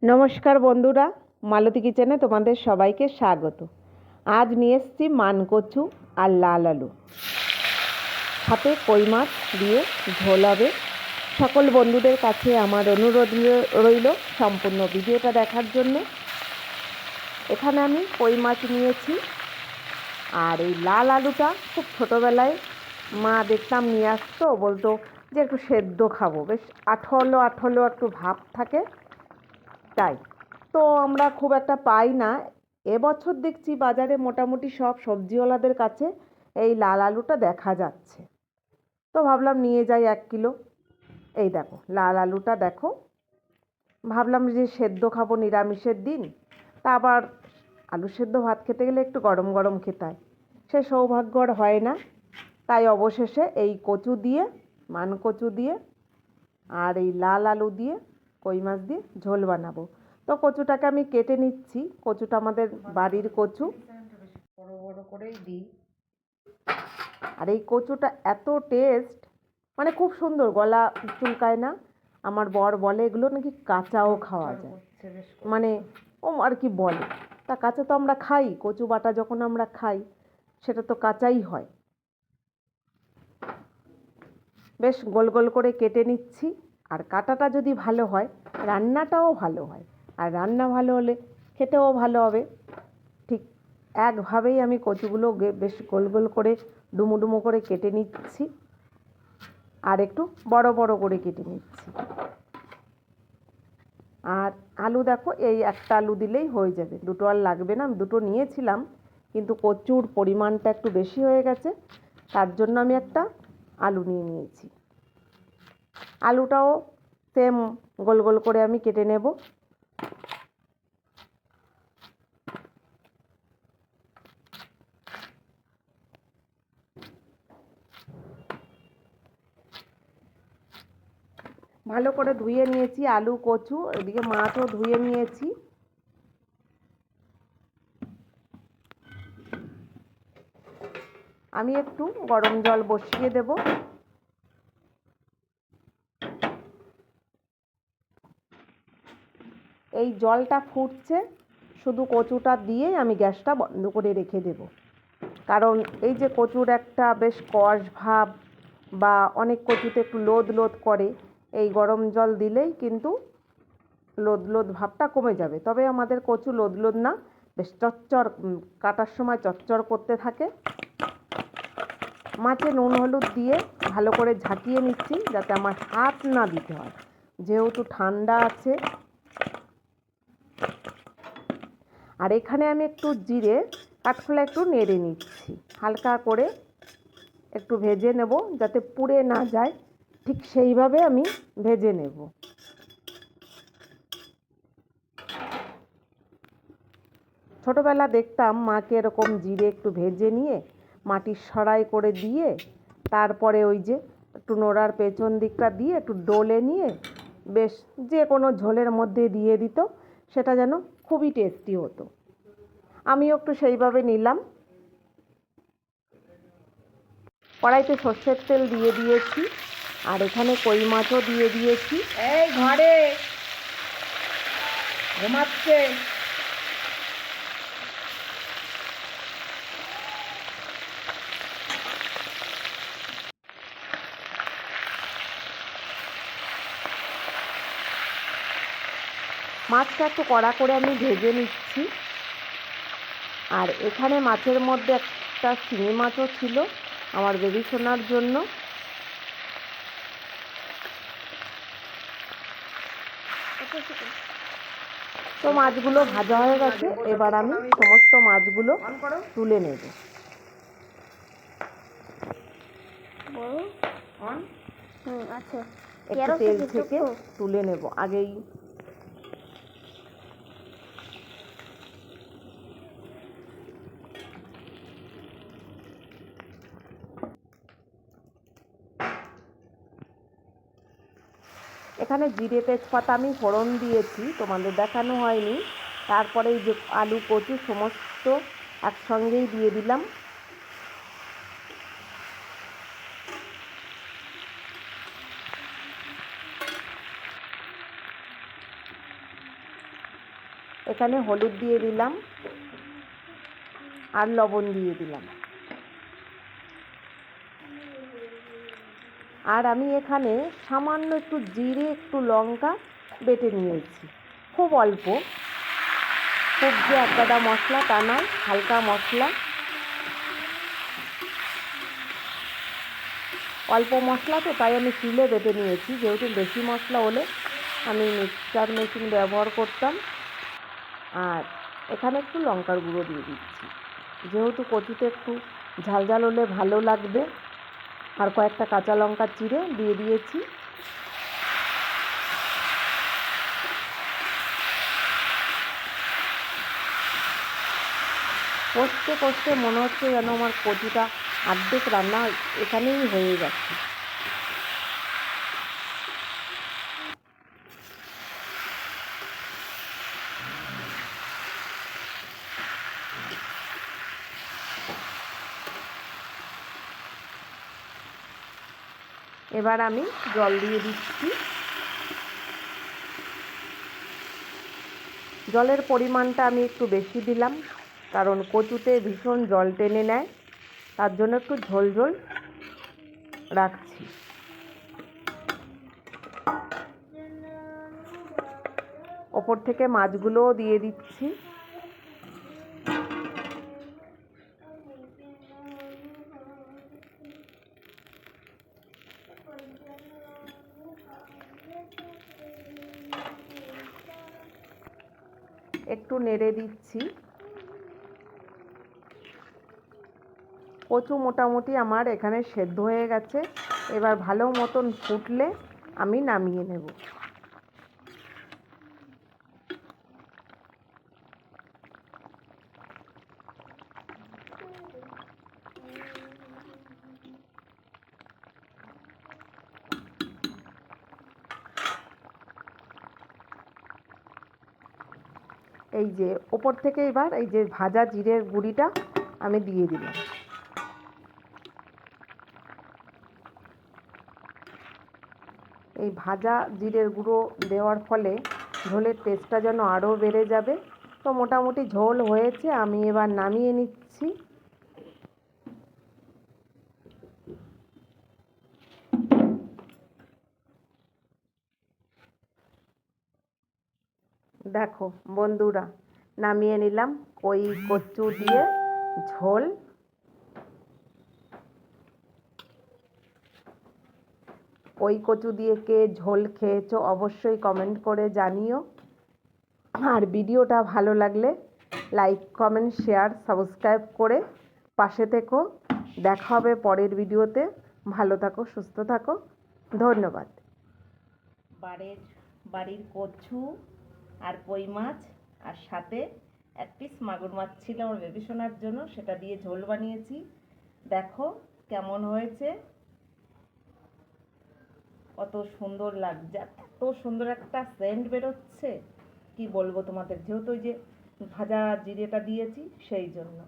নমস্কার বন্ধুরা, মালতী কিচেনে তোমাদের সবাইকে স্বাগত। আজ নিয়ে এসেছি মানকচু আর লাল আলু, সাথে কই মাছ দিয়ে ঝোল হবে। সকল বন্ধুদের কাছে আমার অনুরোধ রইল সম্পূর্ণ ভিডিওটা দেখার জন্য। এখানে আমি কই মাছ নিয়েছি, আর এই লাল আলুটা খুব ছোটোবেলায় মা দেখতাম নিয়ে আসতো, বলতো যে একটু সেদ্ধ খাবো, বেশ আঠলো আঠলো একটু ভাব থাকে, তাই তো আমরা খুব একটা পাই না। এবছর দেখছি বাজারে মোটামুটি সব সবজিওয়ালাদের কাছে এই লাল আলুটা দেখা যাচ্ছে, তো ভাবলাম নিয়ে যাই 1 কিলো। এই দেখো লাল আলুটা দেখো, ভাবলাম যে সেদ্ধ খাবো নিরামিষের দিন, তা আবার আলু সেদ্ধ ভাত খেতে গেলে একটু গরম গরম খেতে হয়, সে সৌভাগ্য আর হয় না। তাই অবশেষে এই কচু দিয়ে, মানকচু দিয়ে আর এই লাল আলু দিয়ে কই মাছ দিয়ে ঝোল বানাবো। তো কচুটাকে আমি কেটে নিচ্ছি। কচুটা আমাদের বাড়ির কচু, বড় বড় করেই দিই। আর এই কচুটা এত টেস্ট, মানে খুব সুন্দর, গলা চুলকায় না। আমার বর বলে এগুলো নাকি কাঁচাও খাওয়া যায়, মানে ও আর কি বলে, তা কাঁচা তো আমরা খাই, কচু বাটা যখন আমরা খাই সেটা তো কাঁচাই হয়। বেশ গোল গোল করে কেটে নিচ্ছি। আর কাটাটা যদি ভালো হয় রান্নাটাও ভালো হয়, আর রান্না ভালো হলে খেতেও ভালো হবে। ঠিক একভাবেই আমি কচুগুলো বেশ গোল গোল করে ডুমো ডুমো করে কেটে নিচ্ছি, আর একটু বড় বড় করে কেটে নিচ্ছি। আর আলু দেখো, এই একটা আলু দিলেই হয়ে যাবে, দুটো আর লাগবে না। আমি দুটো নিয়েছিলাম, কিন্তু কচুর পরিমাণটা একটু বেশি হয়ে গেছে, তার জন্য আমি একটা আলু নিয়েছি। আলুটাও সেম গোল গোল করে আমি কেটে নেব। ভালো করে ধুয়ে নিয়েছি আলু কচু, এদিকে মাছও ধুয়ে নিয়েছি। আমি একটু গরম জল বসিয়ে দেব। এই জলটা ফুটছে, শুধু কচুটা দিয়ে আমি গ্যাসটা বন্ধ করে রেখে দেব। কারণ এই যে কচুর একটা বেশ কষ ভাব, বা অনেক কচুতে একটু লোদ লোদ করে, এই গরম জল দিলেই কিন্তু লোদ লোদ ভাবটা কমে যাবে। তবে আমাদের কচু লোদ লোদ না, বেশ চচ্চর, কাটার সময় চচ্চর করতে থাকে। মাছে নুন হলুদ দিয়ে ভালো করে ঝাঁকিয়ে নিচ্ছি, যাতে আমার হাত না দিতে হয়, যেহেতু ঠান্ডা আছে। আর এখানে আমি একটু জিরে কাঠখোলা একটু নেড়ে নিচ্ছি, হালকা করে একটু ভেজে নেব, যাতে পুড়ে না যায়, ঠিক সেইভাবে আমি ভেজে নেব। ছোটোবেলা দেখতাম মাকে এরকম জিরে একটু ভেজে নিয়ে মাটির সরাই করে দিয়ে, তারপরে ওই যে একটু নোড়ার পেছন দিকটা দিয়ে একটু ডলে নিয়ে বেশ যে কোনো ঝোলের মধ্যে দিয়ে দিত, সেটা যেন খুবই টেস্টি হতো। আমিও একটু সেইভাবে নিলাম। কড়াইতে সর্ষের তেল দিয়ে দিয়েছি, আর এখানে কই মাছও দিয়ে দিয়েছি। এই ঘরে ঘুমাচ্ছে। মাছটা একটু কড়া করে আমি ভেজে নিচ্ছি। আর এখানে মাছের মধ্যে একটা শিঙি মাছও ছিল আমার বেবি সোনার জন্য। তো মাছগুলো ভাজা হয়ে গেছে, এবার আমি সমস্ত মাছগুলো তুলে নেব। একটু তেল থেকে তুলে নেব আগেই। এখানে জিরে তেজপাতা আমি ফোড়ন দিয়েছি, তোমাদের দেখানো হয়নি। তারপরে এই যে আলু কচু সমস্ত একসঙ্গেই দিয়ে দিলাম। এখানে হলুদ দিয়ে দিলাম আর লবণ দিয়ে দিলাম। আর আমি এখানে সামান্য একটু জিরে, একটু লঙ্কা বেটে নিয়েছি, খুব অল্প, খুব যে একগাদা মশলা তা নয়, হালকা মশলা, অল্প মশলা তো তাই আমি শিলে বেটে নিয়েছি। যেহেতু বেশি মশলা হলে আমি মিক্সচার মেশিন ব্যবহার করতাম। আর এখানে একটু লঙ্কার গুঁড়ো দিয়ে দিচ্ছি, যেহেতু কচুতে একটু ঝাল ঝাল হলে ভালো লাগবে। আর কয়েকটা কাঁচা লঙ্কা চিড়ে দিয়ে দিয়েছি। কষতে কষতে মনে হচ্ছে যেন আমার কচুটা অর্ধেক রান্না এখানেই হয়ে গেছে। এবার আমি জল দিয়ে দিচ্ছি। জলের পরিমাণটা আমি একটু বেশি দিলাম, কারণ কচুতে ভীষণ জল টেনে নেয়, তার জন্য একটু ঝোল ঝোল রাখছি। ওপর থেকে মাছগুলোও দিয়ে দিচ্ছি। একটু নেড়ে দিচ্ছি। কচু মোটামুটি আমার এখানে সেদ্ধ হয়ে গেছে। এবার ভালো মতন ফুটলে আমি নামিয়ে নেব। এই যে ওপর থেকে এবার এই যে ভাজা জিরের গুঁড়িটা আমি দিয়ে দিলাম। এই ভাজা জিরের গুঁড়ো দেওয়ার ফলে ঝোলের টেস্টটা যেন আরও বেড়ে যাবে। তো মোটামুটি ঝোল হয়েছে, আমি এবার নামিয়ে নিচ্ছি। দেখো বন্ধুরা, নামিয়ে নিলাম ওই কচু দিয়ে ঝোল। ওই কচু দিয়ে কে ঝোল খেয়েছো অবশ্যই কমেন্ট করে জানিও। আর ভিডিওটা ভালো লাগলে লাইক, কমেন্ট, শেয়ার, সাবস্ক্রাইব করে পাশে থেকো। দেখা হবে পরের ভিডিওতে। ভালো থাকো, সুস্থ থাকো, ধন্যবাদ। বাড়ির কচু আর কই মাছ, আর সাথে এক পিস মাগুর মাছ ছিল আমার বেবি সোনার জন্য, সেটা দিয়ে ঝোল বানিয়েছি। দেখো কেমন হয়েছে, কত সুন্দর লাগছে, এত সুন্দর একটা সেন্ট বেরোচ্ছে, কি বলবো তোমাদের, যেহেতু ওই যে ভাজা জিরেটা দিয়েছি সেই জন্য।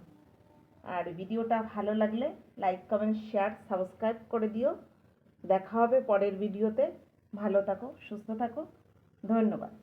আর ভিডিওটা ভালো লাগলে লাইক, কমেন্ট, শেয়ার, সাবস্ক্রাইব করে দিও। দেখা হবে পরের ভিডিওতে। ভালো থাকো, সুস্থ থাকো, ধন্যবাদ।